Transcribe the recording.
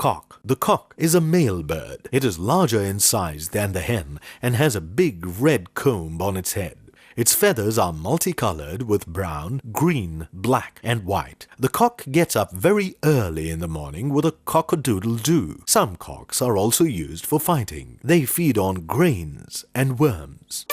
Cock. The cock is a male bird. It is larger in size than the hen and has a big red comb on its head. Its feathers are multicolored with brown, green, black, and white. The cock gets up very early in the morning with a cock-a-doodle-doo. Some cocks are also used for fighting. They feed on grains and worms.